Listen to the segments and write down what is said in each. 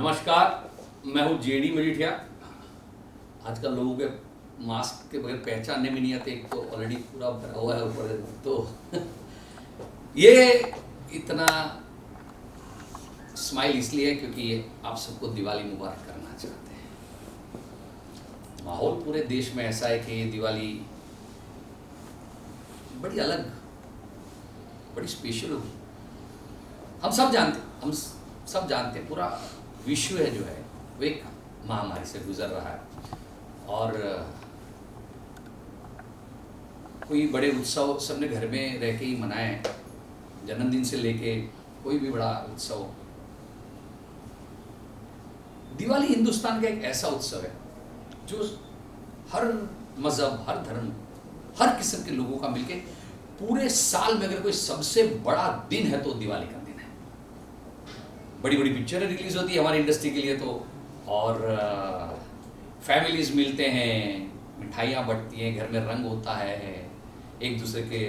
नमस्कार, मैं हूँ जेडी मजीठिया। आजकल लोगों के मास्क के बगैर पहचानने में नहीं आते, एक तो ऑलरेडी पूरा भरा हुआ है ऊपर, तो ये इतना स्माइल इसलिए है क्योंकि ये आप सबको दिवाली मुबारक करना चाहते हैं। माहौल पूरे देश में ऐसा है कि ये दिवाली बड़ी अलग, बड़ी स्पेशल होगी। हम सब जानते हैं पूरा विश्व है जो है वो एक महामारी से गुजर रहा है, और कोई बड़े उत्सव सबने घर में रह के ही मनाए, जन्मदिन से लेके कोई भी बड़ा उत्सव। दिवाली हिंदुस्तान का एक ऐसा उत्सव है जो हर मजहब, हर धर्म, हर किस्म के लोगों का मिलके पूरे साल में अगर कोई सबसे बड़ा दिन है तो दिवाली का दिन है। बड़ी बड़ी पिक्चरें रिलीज होती है हमारी इंडस्ट्री के लिए तो, और फैमिलीज मिलते हैं, मिठाइयाँ बंटती हैं, घर में रंग होता है, एक दूसरे के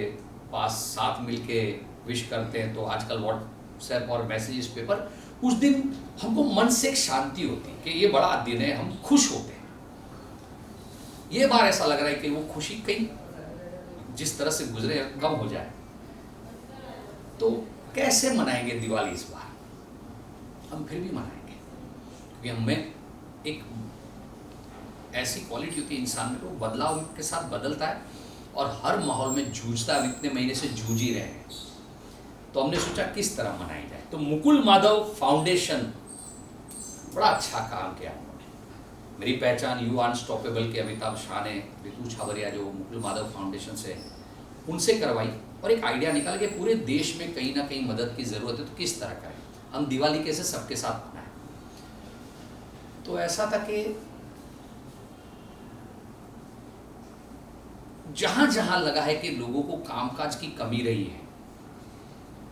पास साथ मिलके विश करते हैं। तो आजकल व्हाट्सएप और मैसेजेस पे पर उस दिन हमको मन से एक शांति होती है कि ये बड़ा दिन है, हम खुश होते हैं। ये बार ऐसा लग रहा है कि वो खुशी कहीं जिस तरह से गुजरे कम हो जाए। तो कैसे मनाएंगे दिवाली इस बार? हम फिर भी मनाएंगे क्योंकि हमें एक ऐसी क्वालिटी होती है इंसान में, तो बदलाव के साथ बदलता है और हर माहौल में जूझता है। इतने महीने से जूझ ही रहे हैं, तो हमने सोचा किस तरह मनाई जाए। तो मुकुल माधव फाउंडेशन बड़ा अच्छा काम किया उन्होंने। मेरी पहचान यू अनस्टॉपेबल के अमिताभ शाह ने, ऋतु छाबरिया जो मुकुल माधव फाउंडेशन से, उनसे करवाई और एक आइडिया निकाला कि पूरे देश में कहीं ना कहीं मदद की ज़रूरत है, तो किस तरह करें हम दिवाली कैसे सबके साथ मनाएं। तो ऐसा था कि जहां जहां लगा है कि लोगों को कामकाज की कमी रही है,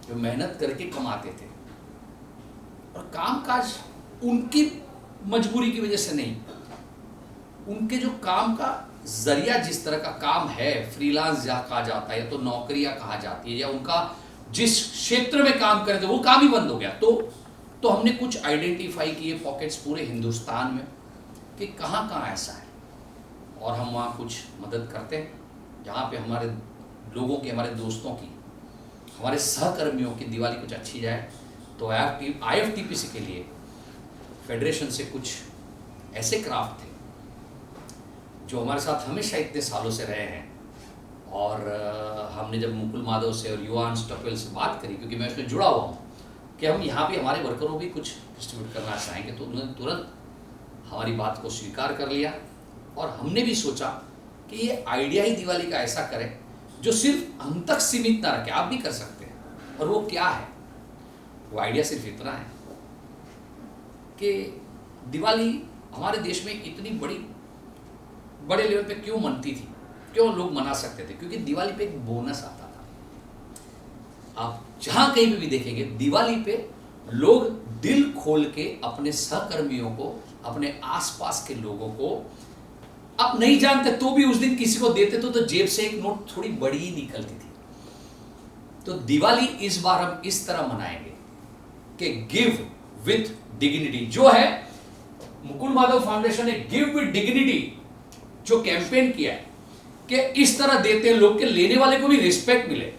जो मेहनत करके कमाते थे और कामकाज उनकी मजबूरी की वजह से नहीं, उनके जो काम का जरिया जिस तरह का काम है, फ्रीलांस कहा जाता है या तो नौकरियां कहा जाती है, या उनका जिस क्षेत्र में काम करते वो काम ही बंद हो गया। तो हमने कुछ आइडेंटिफाई किए पॉकेट्स पूरे हिंदुस्तान में कि कहाँ कहाँ ऐसा है, और हम वहाँ कुछ मदद करते हैं जहाँ पे हमारे लोगों की, हमारे दोस्तों की, हमारे सहकर्मियों की दिवाली कुछ अच्छी जाए। तो IFTPC के लिए फेडरेशन से कुछ ऐसे क्राफ्ट थे जो हमारे साथ हमेशा इतने सालों से रहे हैं, और हमने जब मुकुल माधव से और युवा अनस्टॉपेबल से बात करी, क्योंकि मैं उसमें जुड़ा हुआ हूँ कि हम यहाँ पे हमारे वर्करों भी कुछ डिस्ट्रीब्यूट करना चाहेंगे, तो उन्होंने तुरंत हमारी बात को स्वीकार कर लिया। और हमने भी सोचा कि ये आइडिया ही दिवाली का ऐसा करें जो सिर्फ हम तक सीमित ना रखे, आप भी कर सकते हैं। और वो क्या है? वो आइडिया सिर्फ इतना है कि दिवाली हमारे देश में इतनी बड़े लेवल पे क्यों मनती थी, क्यों लोग मना सकते थे? क्योंकि दिवाली पे एक बोनस आता था। आप जहां कहीं भी देखेंगे दिवाली पे लोग दिल खोल के अपने सहकर्मियों को, अपने आसपास के लोगों को, आप नहीं जानते तो भी उस दिन किसी को देते तो जेब से एक नोट थोड़ी बड़ी ही निकलती थी। तो दिवाली इस बार हम इस तरह मनाएंगे कि गिव विथ डिग्निटी जो है, मुकुल माधव फाउंडेशन ने गिव विथ डिग्निटी जो कैंपेन किया है कि इस तरह देते हैं लोग के लेने वाले को भी रिस्पेक्ट मिले।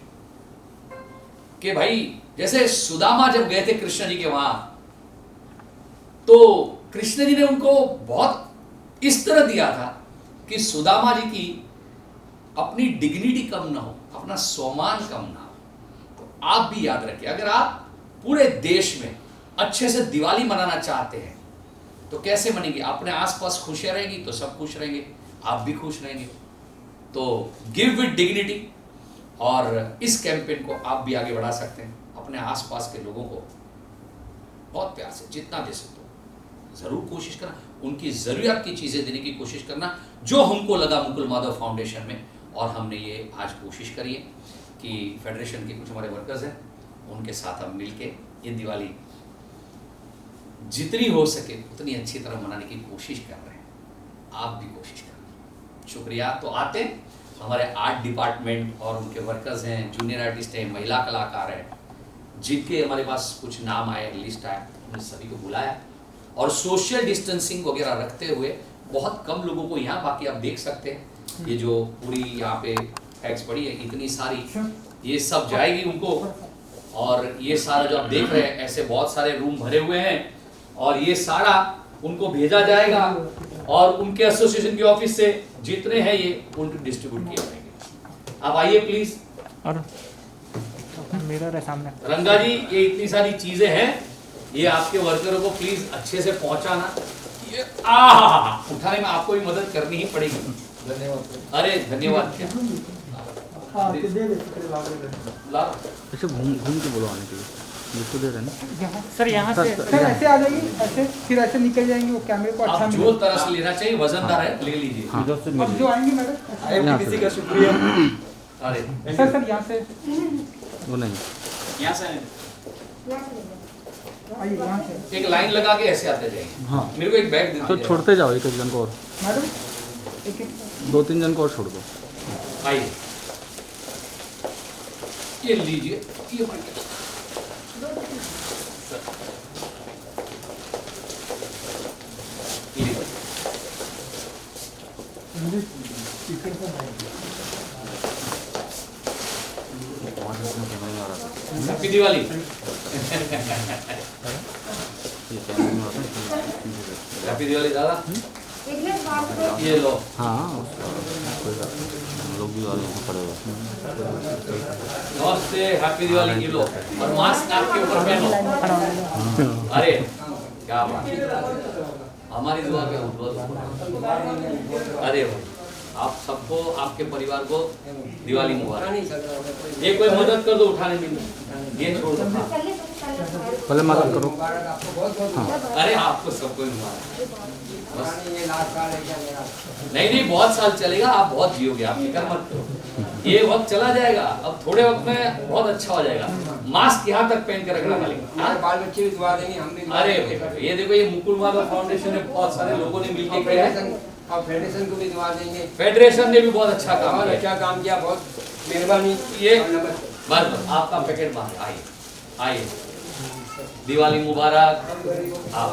कि भाई जैसे सुदामा जब गए थे कृष्ण जी के वहां, तो कृष्ण जी ने उनको बहुत इस तरह दिया था कि सुदामा जी की अपनी डिग्निटी कम ना हो, अपना सम्मान कम ना हो। तो आप भी याद रखिए, अगर आप पूरे देश में अच्छे से दिवाली मनाना चाहते हैं तो कैसे मनेंगे? अपने आसपास खुशियां रहेंगी तो सब खुश रहेंगे, आप भी खुश रहेंगे। तो गिव विद डिग्निटी, और इस कैंपेन को आप भी आगे बढ़ा सकते हैं। अपने आसपास के लोगों को बहुत प्यार से जितना दे सकते हो जरूर कोशिश करना, उनकी जरूरत की चीजें देने की कोशिश करना, जो हमको लगा मुकुल माधव फाउंडेशन में। और हमने ये आज कोशिश करी है कि फेडरेशन के कुछ हमारे वर्कर्स हैं, उनके साथ हम मिलके ये दिवाली जितनी हो सके उतनी अच्छी तरह मनाने की कोशिश कर रहे हैं। आप भी कोशिश करें। शुक्रिया। तो आते हैं हमारे आर्ट डिपार्टमेंट और उनके वर्कर्स हैं, जूनियर आर्टिस्ट हैं, महिला कलाकार हैं, जिनके हमारे पास कुछ नाम आए, लिस्ट आए, हमने सभी को बुलाया और सोशल डिस्टेंसिंग वगैरह रखते हुए बहुत कम लोगों को यहाँ, बाकी आप देख सकते हैं ये जो पूरी यहाँ पे टैक्स पड़ी है इतनी सारी, ये सब जाएगी उनको। और ये सारा जो आप देख रहे हैं ऐसे बहुत सारे रूम भरे हुए हैं और ये सारा उनको भेजा जाएगा और उनके एसोसिएशन के ऑफिस से जितने हैं ये उनको डिस्ट्रीब्यूट किए जाएंगे। आप आइए प्लीज। और मिरर है सामने। रंगा जी ये इतनी सारी चीजें हैं, ये आपके वर्करों को प्लीज अच्छे से पहुंचाना। ये उठाने में आपको भी मदद करनी ही पड़ेगी। धन्यवाद। अरे धन्यवाद क्या ऐसे घूम के बोलो आने के लिए, जिसको दे रहे हैं ना सर यहाँ से सर ऐसे आ जाइए, ऐसे फिर ऐसे निकल जाएंगे, वो कैमरे को अच्छा आप जो तरह से लेना चाहिए, वजनदार है ले लीजिए। इधर से अब जो आएंगे मैडम। IFTTC का शुक्रिया। अरे सर यहाँ से वो नहीं, यहाँ से आइए, यहाँ से एक लाइन लगा के ऐसे आते जाएंगे। हाँ मेरे को एक बैग दे तो दीजिए। छोड़ते जाओ, एक एक जन को और, मैडम एक एक 2-3 जन को और छोड़ दो। आइए ये लीजिए, ये पकड़िए। हैप्पी दिवाली। हैप्पी दिवाली दादा। ये लो। हाँ कोई बात नहीं, लोग भी वाले पड़े हुए। नमस्ते, हैप्पी दिवाली। ये लो और मास्क आपके ऊपर पहनो। अरे क्या बात है, हमारी दुआ के ऊपर। अरे भाई आप सबको, आपके परिवार को दिवाली मुबारक। ये कोई मदद कर दो उठाने में, ये छोड़ दो। पहले मदद करो। अरे आपको सबको मुबारक। नहीं बहुत साल चलेगा, आप बहुत जियोगे, आप फिक्र मत करो। ये वक्त चला जाएगा, अब थोड़े वक्त में बहुत अच्छा हो जाएगा। मास्क यहाँ तक पहन के रखना पड़ेगा। बाल बच्चे भी दुआ देंगे, हम भी। अरे ये देखो, ये मुकुल माधव फाउंडेशन में बहुत सारे लोगों ने मिलकर किया है और फेडरेशन को भी दुआ देंगे। फेडरेशन ने भी बहुत अच्छा काम बहुत किया। अच्छा काम किया, बहुत मेहरबानी। ये बस आपका पैकेट बाहर आइए, आइए। दिवाली मुबारक। आप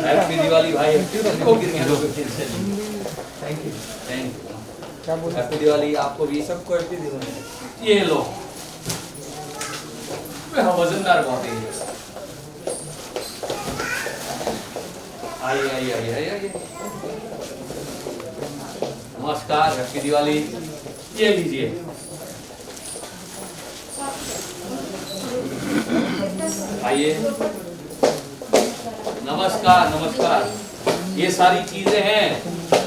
हैप्पी दिवाली भाई। थैंक यू, क्या बोल हैप्पी दिवाली आपको भी। सबको हैप्पी दिवाली। ये लो, वजनदार बहुत है। आइए आइए आइए आइए। नमस्कार, हैप्पी दिवाली। ये लीजिए। आइए। नमस्कार नमस्कार। ये सारी चीजें हैं,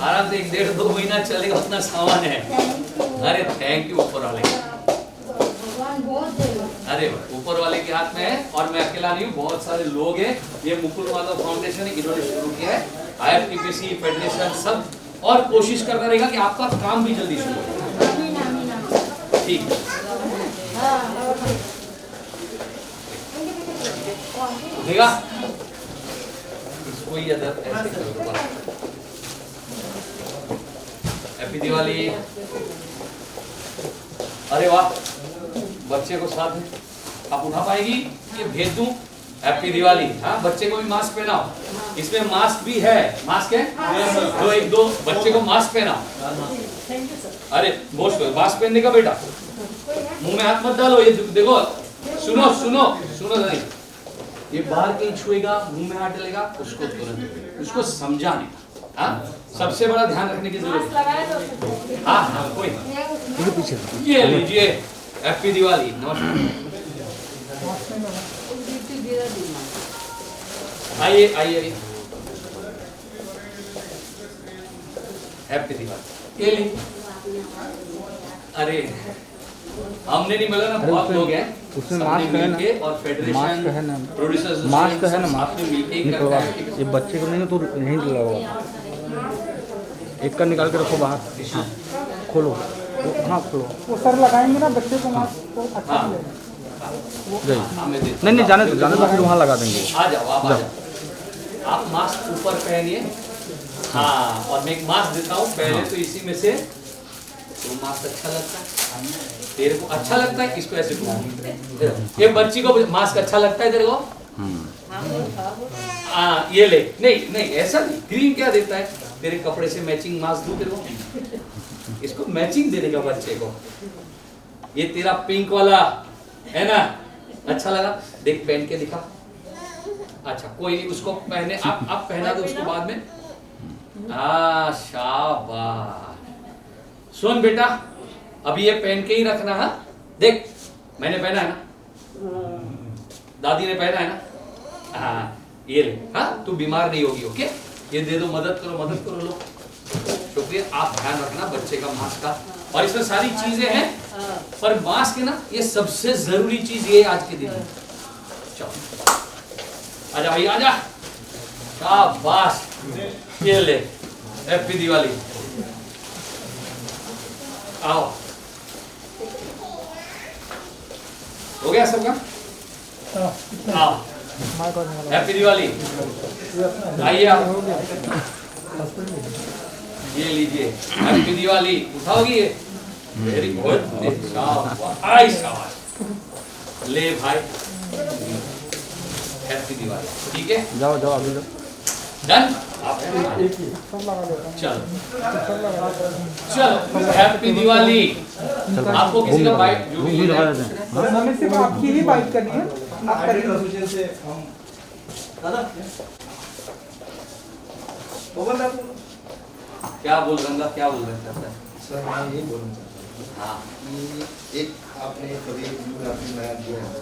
आराम से 1-1.5-2 महीना चलेगा, उतना सामान है। अरे थैंक यू ऊपर वाले। अरे ऊपर वाले के हाथ में है, और मैं अकेला नहीं हूँ, बहुत सारे लोग हैं। ये मुकुल माधव फाउंडेशन इन्होंने शुरू किया है, IFTTC फेडरेशन सब, और कोशिश करता रहेगा कि आपका काम भी जल्दी शुरू हो। ठीक देगा इसको ही अदर ऐसे करो। हैप्पी दिवाली। अरे वाह, बच्चे को साथ में आप उठा पाएगी, ये भेज दूं। हैप्पी दिवाली। हाँ, बच्चे को भी मास्क पहनाओ, इसमें मास्क भी है। मास्क है तो 1-2 बच्चे को मास्क पहनाओ। अरे बोझ मास्क पहनने का बेटा, मुंह में हाथ मत डालो। ये देखो, सुनो सुनो सुनो नहीं, ये बाहर कहीं छुएगा, मुंह में हाथ डालेगा, उसको तुरंत उसको समझाने का। हाँ, सबसे बड़ा ध्यान रखने की जरूरत है। हाँ हाँ कोई पीछे ये लीजिए, हैप्पी दिवाली। नमस्कार। आइए आइए आइए। हैप्पी दिवाली। ये ली। अरे हमने नहीं मिला ना, बहुत लोग हैं, उसमें सबने मास्क है ना, मिलके और फेडरेशन मास्क है ना, प्रोड्यूसर्स मास्क है ना, मास्क में मिलके ही नहीं करता करवा, है। ये बच्चे को नहीं ना तो यहीं लगाओ, एक का निकाल के रखो बाहर। हाँ खोलो, हाँ खोलो। वो सर लगाएंगे ना बच्चे को मास्क, तो अच्छा हाँ। लगेगा। हाँ, मैं देता नहीं हूँ। जाने दो फिर वहाँ लगा देंगे। आ जाओ, आप आ जाओ। आप मास्क ऊपर पहनिए। हाँ, और मैं एक मास्क देता हूँ पहले, तो इसी में से तो मास्क अच्छा लगता है। तेरे को अच्छा लगता है, इसको ऐसे घुमा। ये बच्ची को मास्क अच्छा लगता है तेरे को? हाँ ये ले, नहीं नहीं ऐसा नहीं, ग्रीन क्या देता है, तेरे कपड़े से मैचिंग मास्क दूं तेरे को, इसको मैचिंग देने का बच्चे को। ये तेरा पिंक वाला है ना, अच्छा लगा, देख पहन के दिखा। अच्छा कोई नहीं, उसको पहने, आप पहना दो उसको बाद में। शाबाश। सुन बेटा, अभी ये पहन के ही रखना है, देख मैंने पहना है ना, दादी ने पहना है ना, हाँ ये ले, हाँ तू बीमार नहीं होगी, ओके। ये दे दो, मदद करो लो। शुक्रिया, आप ध्यान रखना बच्चे का मास्क का, और इसमें सारी चीजें हैं, पर मास्क है ना, ये सबसे जरूरी चीज ये आज के दिन में। चलो आजा भाई आजा, शाबाश, ये ले, हैप्पी दिवाली। आओ, हो गया सबका? आओ, हैप्पी दिवाली। आइए आप, ये लीजिए, हैप्पी दिवाली। उठाओगी ये? वेरी गुड, शाबाश। ले भाई, हैप्पी दिवाली, ठीक है? जाओ जाओ अभी जाओ। डन? चलो हैप्पी दिवाली। आपको किसी का बाइट जो भी लगा देते हैं। हमें सिर्फ आपकी ही बाइट करनी है, आप करिए। क्या बोल रहा, क्या बोल रहे हैं? सर मैं ये बोलना चाहता हूँ हाँ कि एक आपने कभी वीडियोग्राफी नया दिया है,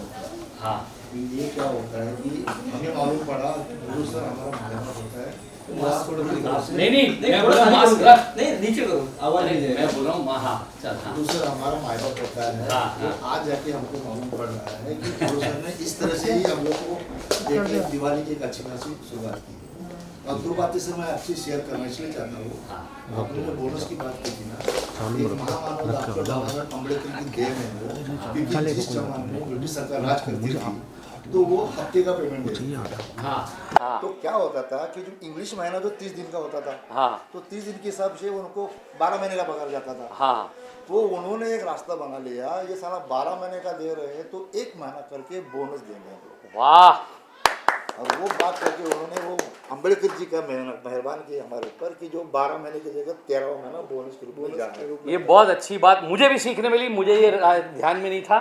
हाँ ये क्या होता है कि हमें मालूम पड़ा गुरु सर हमारा मेहनत होता है, मास्क थोड़ा नहीं मैं बोल रहा हूँ मास्क रख, नहीं नीचे करो, आवाज नहीं जाएगी। मैं बोल रहा हूँ हाँ चल हाँ। गुरु सर हमारा माय बाप होता है, हाँ, तो हाँ। आज जाके हमको मालूम पड़ रहा है कि गुरु सर ने इस तरह से ही हम लोग को एक दिवाली की एक अच्छी खासी शुरुआत की। और दो बातें सर मैं आपसे शेयर करना इसलिए चाहता हूँ, आपने जो बोनस की बात की थी ना, एक महामानव डॉक्टर बाबा साहब अम्बेडकर की देन है वो, क्योंकि जिस जमाने में ब्रिटिश सरकार राज करती थी तो वो हफ्ते का पेमेंट देती थी। हाँ तो क्या होता था कि जो इंग्लिश महीना जो 30 दिन का होता था, हाँ तो 30 दिन के हिसाब से उनको 12 महीने का पगार जाता था। हाँ तो उन्होंने एक रास्ता बना लिया, ये साला 12 महीने का दे रहे हैं तो एक महीना करके बोनस देंगे हम लोग। वाह, और वो बात करके उन्होंने वो अम्बेडकर जी का मेहरबान किया हमारे ऊपर कि जो 12 महीने की जगह 13वां महीना बोनस के रूप में जाना है। ये बहुत अच्छी बात मुझे भी सीखने मिली। मुझे ये ध्यान में नहीं था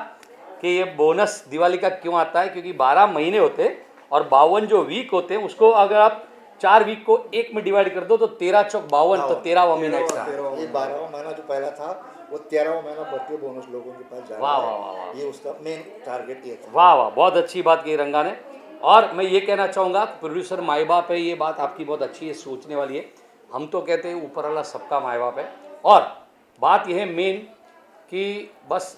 कि ये बोनस दिवाली का क्यों आता है, क्योंकि 12 महीने होते और 52 जो वीक होते हैं उसको अगर आप 4 वीक को एक में डिवाइड कर दो तो 13 चौक 52, तो 13वां महीना एक्स्ट्रा। ये 12वां महीना जो पहला था वो 13वां महीना बढ़ के बोनस लोगों के पास जा वाह रहा वाह वाह है। वाह, ये उसका मेन टारगेट ये था। वाह वाह, बहुत अच्छी बात की रंगा ने। और मैं ये कहना चाहूँगा प्रोड्यूसर माई बाप है, ये बात आपकी बहुत अच्छी है, सोचने वाली है। हम तो कहते हैं ऊपर वाला सबका माई बाप है, और बात यह है मेन कि बस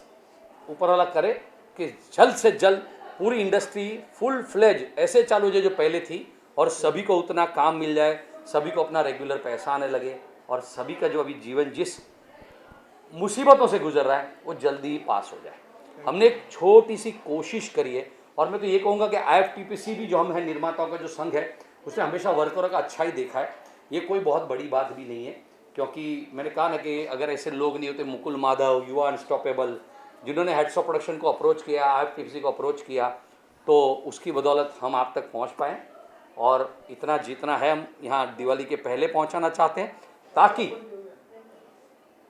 ऊपर वाला करे कि जल्द से जल्द पूरी इंडस्ट्री फुल फ्लेज ऐसे चालू हो जाए जो पहले थी, और सभी को उतना काम मिल जाए, सभी को अपना रेगुलर पैसा आने लगे, और सभी का जो अभी जीवन जिस मुसीबतों से गुजर रहा है वो जल्दी ही पास हो जाए। हमने एक छोटी सी कोशिश करी है, और मैं तो ये कहूँगा कि IFTPC भी जो हम हैं निर्माताओं का जो संघ है उसने हमेशा वर्करों का अच्छा ही देखा है। ये कोई बहुत बड़ी बात भी नहीं है, क्योंकि मैंने कहा ना कि अगर ऐसे लोग नहीं होते, मुकुल माधव, युवा अनस्टॉपेबल, जिन्होंने हेड्स ऑफ प्रोडक्शन को अप्रोच किया, IFTPC को अप्रोच किया, तो उसकी बदौलत हम आप तक पहुँच पाएँ। और इतना जितना है हम यहाँ दिवाली के पहले पहुँचाना चाहते हैं, ताकि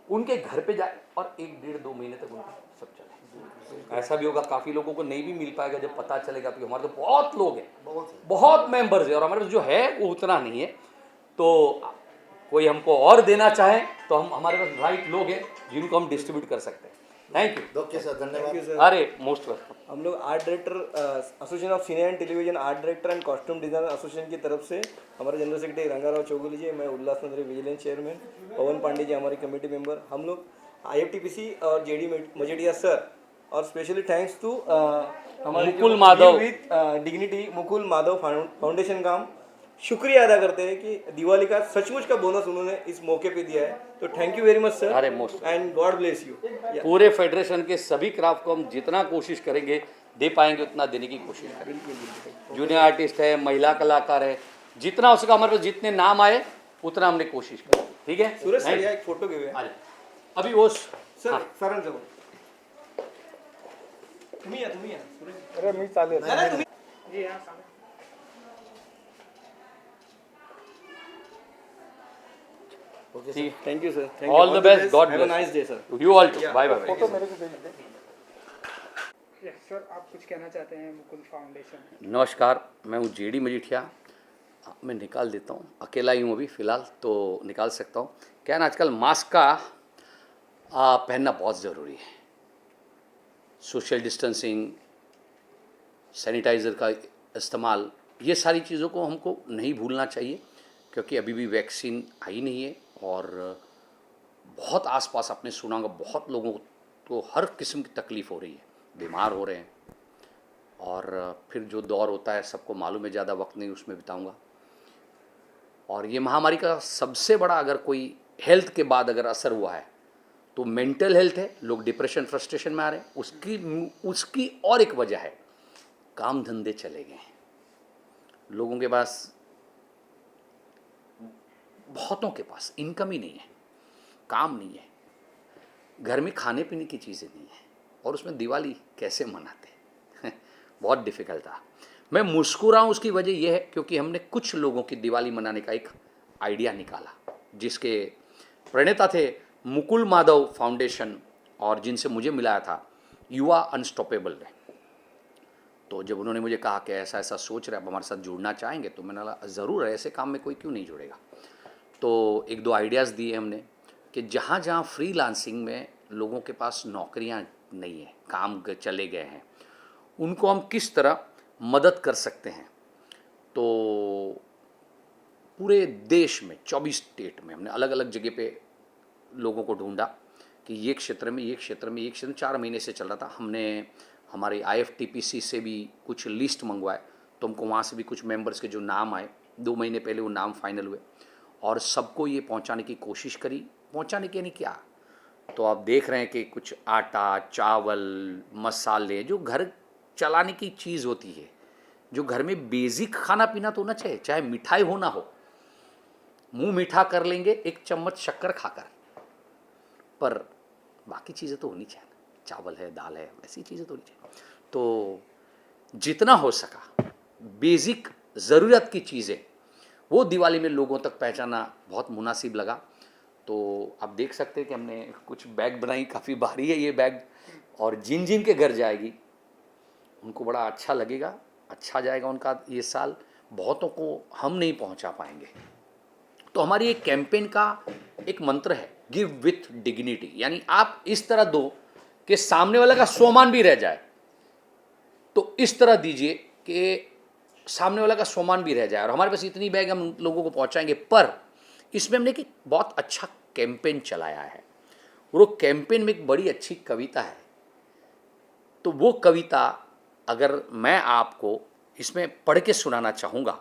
उनके घर पे जाए और 1-1.5-2 महीने तक उनका सब चले। ऐसा भी होगा, काफ़ी लोगों को नहीं भी मिल पाएगा जब पता चलेगा कि हमारे तो बहुत लोग हैं, बहुत मेंबर्स हैं, और हमारे पास जो है वो उतना नहीं है। तो कोई हमको और देना चाहे तो हम, हमारे पास राइट लोग हैं जिनको हम डिस्ट्रीब्यूट कर सकते हैं। Thank you. ओके सर, धन्यवाद। अरे मोस्ट वेलकम। हम लोग art director association of cine and television art director and costume designer association की तरफ से हमारे जनरल सेक्रेटरी रंगाराव चौगुले जी, मैं उल्लासनगरी विजिलेंस चेयरमैन, पवन पांडे जी हमारे कमेटी मेंबर, हम लोग IFTPC और JD मजेडिया सर, और स्पेशली थैंक्स टू हमारे Mukul Madhav with dignity Mukul Madhav foundation का हम शुक्रिया अदा करते हैं कि दिवाली का सचमुच का बोनस उन्होंने इस मौके पे दिया है। तो thank you very much sir, अरे most and God bless you. पूरे फेडरेशन के सभी क्राफ्ट को हम जितना कोशिश करेंगे दे पाएंगे उतना देने की कोशिश करेंगे। जूनियर आर्टिस्ट है, महिला कलाकार है, जितना हो सका हमारे पास जितने नाम आए उतना हमने कोशिश की। ठीक है सूरज सर, एक फोटो के हुए अभी वो सर, सारण तुम्ही या अरे मी चालेल जी हाँ सामने thank you sir All the best. God have a bless. Nice day sir You all too. Bye bye. Photo मेरे को भेज दे सर आप कुछ कहना चाहते हैं मुकुल फाउंडेशन? नमस्कार, मैं हूँ जेडी मजीठिया। मैं निकाल देता हूँ, अकेला ही हूँ अभी फ़िलहाल, तो निकाल सकता हूँ। क्या है ना, आजकल मास्क का पहनना बहुत ज़रूरी है। सोशल डिस्टेंसिंग, सैनिटाइज़र का इस्तेमाल, ये सारी चीज़ों को हमको नहीं भूलना चाहिए, क्योंकि अभी भी वैक्सीन आई नहीं है। और बहुत आसपास आपने सुना होगा, बहुत लोगों को हर किस्म की तकलीफ़ हो रही है, बीमार हो रहे हैं। और फिर जो दौर होता है सबको मालूम है, ज़्यादा वक्त नहीं उसमें बिताऊंगा। और ये महामारी का सबसे बड़ा अगर कोई हेल्थ के बाद अगर असर हुआ है तो मेंटल हेल्थ है। लोग डिप्रेशन, फ्रस्ट्रेशन में आ रहे हैं। उसकी और एक वजह है, काम धंधे चले गए हैं लोगों के पास, बहुतों के पास इनकम ही नहीं है, काम नहीं है, घर में खाने पीने की चीज़ें नहीं है, और उसमें दिवाली कैसे मनाते बहुत डिफ़िकल्ट था। मैं मुस्कुराऊँ उसकी वजह यह है क्योंकि हमने कुछ लोगों की दिवाली मनाने का एक आइडिया निकाला, जिसके प्रणेता थे मुकुल माधव फाउंडेशन, और जिनसे मुझे मिलाया था युवा अनस्टॉपेबल ने। तो जब उन्होंने मुझे कहा कि ऐसा ऐसा सोच रहे, आप हमारे साथ जुड़ना चाहेंगे, तो मैंने कहा ज़रूर है, ऐसे काम में कोई क्यों नहीं जुड़ेगा। तो एक दो आइडियाज़ दिए हमने कि जहाँ जहाँ फ्रीलांसिंग में लोगों के पास नौकरियाँ नहीं हैं, काम चले गए हैं, उनको हम किस तरह मदद कर सकते हैं। तो पूरे देश में 24 स्टेट में हमने अलग अलग जगह पे लोगों को ढूंढा कि ये क्षेत्र में, ये क्षेत्र में, ये क्षेत्र में 4 महीने से चल रहा था। हमने हमारी IFTPC से भी कुछ लिस्ट मंगवाए, तो हमको वहाँ से भी कुछ मेंबर्स के जो नाम आए, 2 महीने पहले वो नाम फाइनल हुए, और सबको ये पहुँचाने की कोशिश करी। पहुँचाने के नहीं क्या, तो आप देख रहे हैं कि कुछ आटा, चावल, मसाले, जो घर चलाने की चीज़ होती है, जो घर में बेसिक खाना पीना तो होना चाहिए, चाहे मिठाई हो ना हो, मुंह मीठा कर लेंगे एक चम्मच शक्कर खाकर, पर बाकी चीज़ें तो होनी चाहिए, चावल है, दाल है, वैसी चीज़ें तो होनी चाहिए। तो जितना हो सका बेसिक ज़रूरत की चीज़ें वो दिवाली में लोगों तक पहुंचाना बहुत मुनासिब लगा। तो आप देख सकते हैं कि हमने कुछ बैग बनाई, काफ़ी भारी है ये बैग, और जिन जिन के घर जाएगी उनको बड़ा अच्छा लगेगा, अच्छा जाएगा उनका ये साल। बहुतों को हम नहीं पहुंचा पाएंगे। तो हमारी एक कैंपेन का एक मंत्र है, गिव विथ डिग्निटी, यानी आप इस तरह दो कि सामने वाला का स्वमान भी रह जाए। तो इस तरह दीजिए कि सामने वाला का स्वमान भी रह जाए। और हमारे पास इतनी बैग हम लोगों को पहुंचाएंगे, पर इसमें हमने एक बहुत अच्छा कैंपेन चलाया है। और वो कैंपेन में एक बड़ी अच्छी कविता है। तो वो कविता अगर मैं आपको इसमें पढ़ के सुनाना चाहूँगा,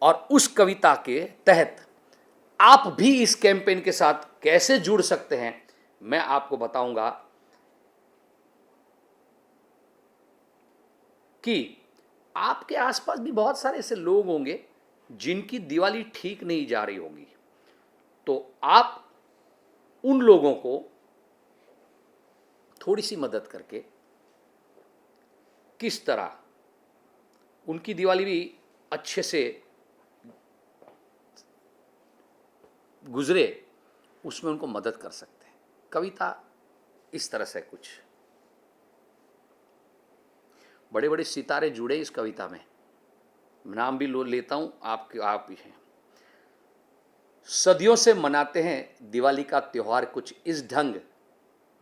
और उस कविता के तहत आप भी इस कैंपेन के साथ कैसे जुड़ सकते हैं मैं आपको बताऊंगा। कि आपके आसपास भी बहुत सारे ऐसे लोग होंगे जिनकी दिवाली ठीक नहीं जा रही होगी, तो आप उन लोगों को थोड़ी सी मदद करके किस तरह उनकी दिवाली भी अच्छे से गुजरे, उसमें उनको मदद कर सकते हैं। कविता इस तरह से, कुछ बड़े बड़े सितारे जुड़े इस कविता में, नाम भी लेता हूँ, आप ही हैं। सदियों से मनाते हैं दिवाली का त्यौहार कुछ इस ढंग,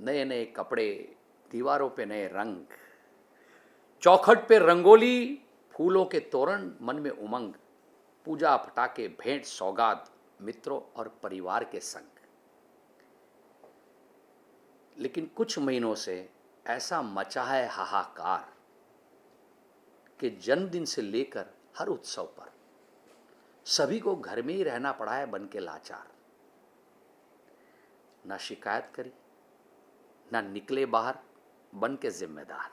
नए नए कपड़े, दीवारों पे नए रंग, चौखट पे रंगोली, फूलों के तोरण, मन में उमंग, पूजा पटाखे, भेंट सौगात, मित्रों और परिवार के संग। लेकिन कुछ महीनों से ऐसा मचा है हाहाकार कि जन्मदिन से लेकर हर उत्सव पर सभी को घर में ही रहना पड़ा है बन के लाचार। ना शिकायत करी, ना निकले बाहर बन के जिम्मेदार,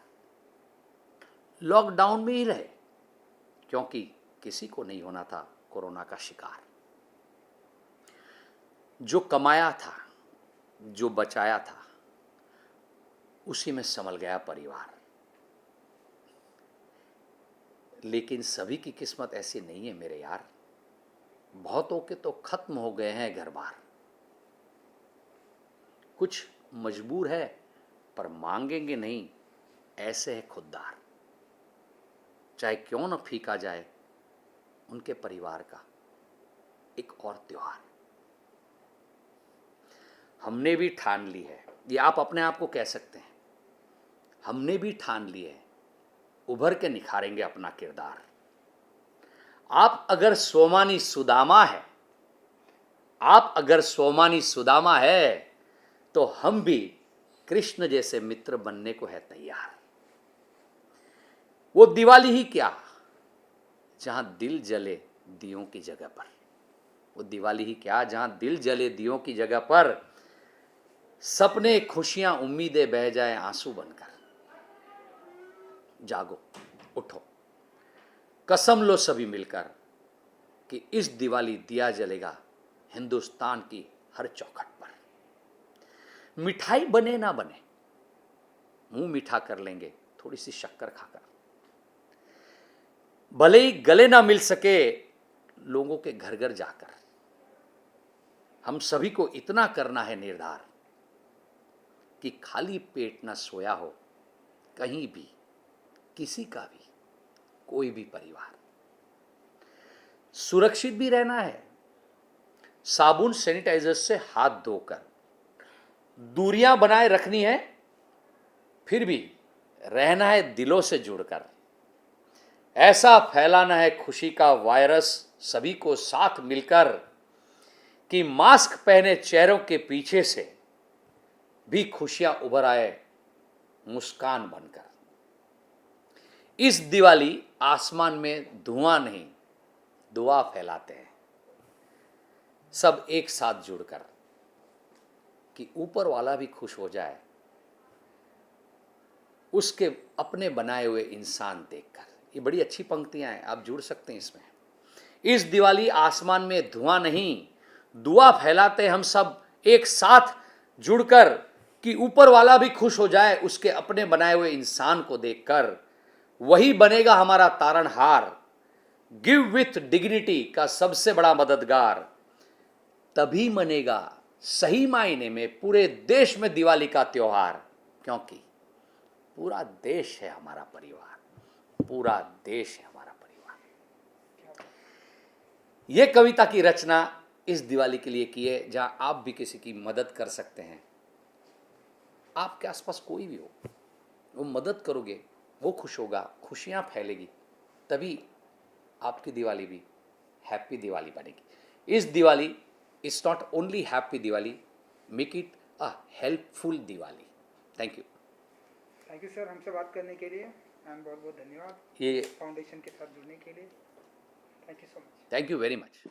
लॉकडाउन में ही रहे क्योंकि किसी को नहीं होना था कोरोना का शिकार। जो कमाया था, जो बचाया था, उसी में संभल गया परिवार। लेकिन सभी की किस्मत ऐसी नहीं है मेरे यार। बहुतों के तो खत्म हो गए हैं घर बार। कुछ मजबूर है पर मांगेंगे नहीं, ऐसे है खुददार। चाहे क्यों न फीका जाए उनके परिवार का एक और त्योहार। हमने भी ठान ली है, ये आप अपने आप को कह सकते हैं, हमने भी ठान ली है, उभर के निखारेंगे अपना किरदार। आप अगर सोमानी सुदामा है, आप अगर सोमानी सुदामा है, तो हम भी कृष्ण जैसे मित्र बनने को है तैयार। वो दिवाली ही क्या जहां दिल जले दियों की जगह पर, वो दिवाली ही क्या जहां दिल जले दियों की जगह पर सपने खुशियां उम्मीदें बह जाए आंसू बनकर। जागो, उठो, कसम लो सभी मिलकर कि इस दिवाली दिया जलेगा हिंदुस्तान की हर चौखट पर। मिठाई बने ना बने, मुंह मीठा कर लेंगे थोड़ी सी शक्कर खाकर। भले ही गले ना मिल सके लोगों के घर घर जाकर, हम सभी को इतना करना है निर्धार कि खाली पेट ना सोया हो कहीं भी किसी का भी कोई भी परिवार। सुरक्षित भी रहना है, साबुन सैनिटाइजर से हाथ धोकर दूरियां बनाए रखनी है, फिर भी रहना है दिलों से जुड़कर। ऐसा फैलाना है खुशी का वायरस सभी को साथ मिलकर कि मास्क पहने चेहरों के पीछे से भी खुशियां उभर आए मुस्कान बनकर। इस दिवाली आसमान में धुआं नहीं दुआ फैलाते हैं सब एक साथ जुड़कर कि ऊपर वाला भी खुश हो जाए उसके अपने बनाए हुए इंसान देखकर। ये बड़ी अच्छी पंक्तियां हैं, आप जुड़ सकते हैं इसमें। इस दिवाली आसमान में धुआं नहीं दुआ फैलाते हम सब एक साथ जुड़कर कि ऊपर वाला भी खुश हो जाए उसके अपने बनाए हुए इंसान को देखकर। वही बनेगा हमारा तारणहार, गिव विथ डिग्निटी का सबसे बड़ा मददगार। तभी मनेगा सही मायने में पूरे देश में दिवाली का त्योहार, क्योंकि पूरा देश है हमारा परिवार, पूरा देश है हमारा परिवार। यह कविता की रचना इस दिवाली के लिए की है जहां आप भी किसी की मदद कर सकते हैं। आपके आसपास कोई भी हो, वो मदद करोगे, वो खुश होगा, खुशियां फैलेगी, तभी आपकी दिवाली भी हैप्पी दिवाली बनेगी। इस Diwali it's not only happy Diwali, make it a helpful Diwali. Thank you sir हमसे बात करने के लिए, एंड बहुत बहुत धन्यवाद ये फाउंडेशन के साथ जुड़ने के लिए। Thank you so much. Thank you very much.